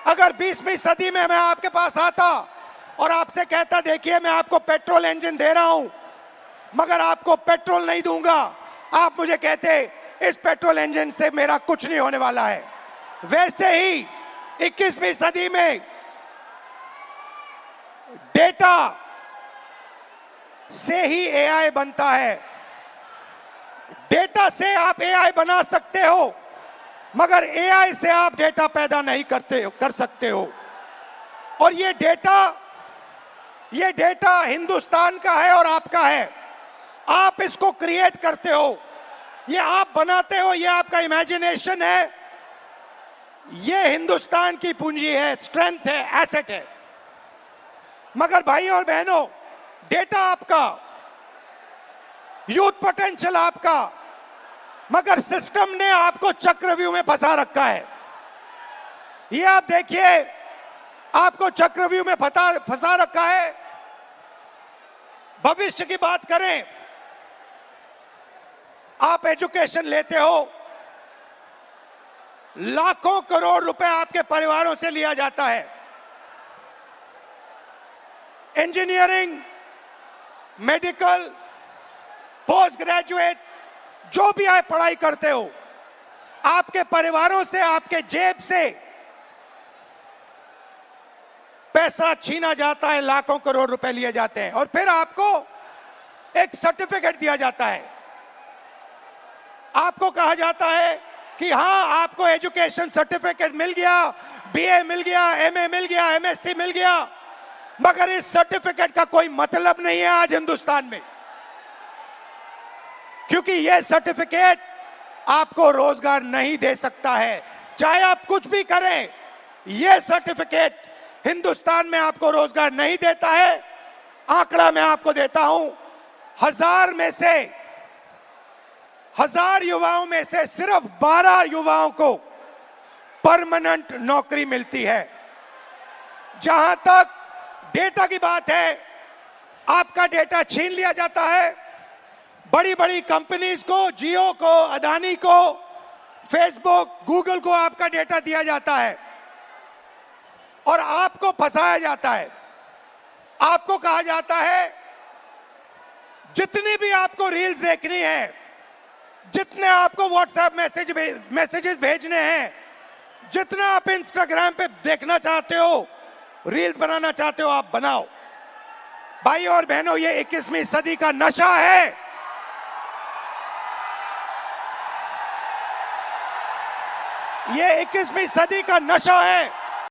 अगर 20वीं सदी में मैं आपके पास आता और आपसे कहता देखिए मैं आपको पेट्रोल इंजन दे रहा हूं मगर आपको पेट्रोल नहीं दूंगा, आप मुझे कहते इस पेट्रोल इंजन से मेरा कुछ नहीं होने वाला है। वैसे ही 21वीं सदी में डेटा से ही एआई बनता है। डेटा से आप एआई बना सकते हो मगर एआई से आप डेटा पैदा नहीं कर सकते हो। और ये डेटा हिंदुस्तान का है और आपका है। आप इसको क्रिएट करते हो, ये आप बनाते हो, ये आपका इमेजिनेशन है, ये हिंदुस्तान की पूंजी है, स्ट्रेंथ है, एसेट है। मगर भाई और बहनों, डेटा आपका, यूथ पोटेंशियल आपका, मगर सिस्टम ने आपको चक्रव्यूह में फंसा रखा है। ये आप देखिए, आपको चक्रव्यूह में फंसा रखा है। भविष्य की बात करें, आप एजुकेशन लेते हो, लाखों करोड़ रुपए आपके परिवारों से लिया जाता है। इंजीनियरिंग, मेडिकल, पोस्ट ग्रेजुएट, जो भी आप पढ़ाई करते हो, आपके परिवारों से, आपके जेब से पैसा छीना जाता है, लाखों करोड़ रुपए लिए जाते हैं और फिर आपको एक सर्टिफिकेट दिया जाता है। आपको कहा जाता है कि हां, आपको एजुकेशन सर्टिफिकेट मिल गया, बीए मिल गया, एमए मिल गया, एमएससी मिल गया, मगर इस सर्टिफिकेट का कोई मतलब नहीं है आज हिंदुस्तान में, क्योंकि यह सर्टिफिकेट आपको रोजगार नहीं दे सकता है। चाहे आप कुछ भी करें, यह सर्टिफिकेट हिंदुस्तान में आपको रोजगार नहीं देता है। आंकड़ा मैं आपको देता हूं, 1000 युवाओं में से सिर्फ 12 युवाओं को परमानेंट नौकरी मिलती है। जहां तक डेटा की बात है, आपका डेटा छीन लिया जाता है। बड़ी बड़ी कंपनीज को, जियो को, अदानी को, फेसबुक, गूगल को आपका डेटा दिया जाता है और आपको फंसाया जाता है। आपको कहा जाता है जितनी भी आपको रील्स देखनी है, जितने आपको व्हाट्सएप मैसेजेस भेजने हैं, जितना आप इंस्टाग्राम पे देखना चाहते हो, रील्स बनाना चाहते हो, आप बनाओ। भाई और बहनों, ये 21वीं सदी का नशा है। ये 21वीं सदी का नशा है।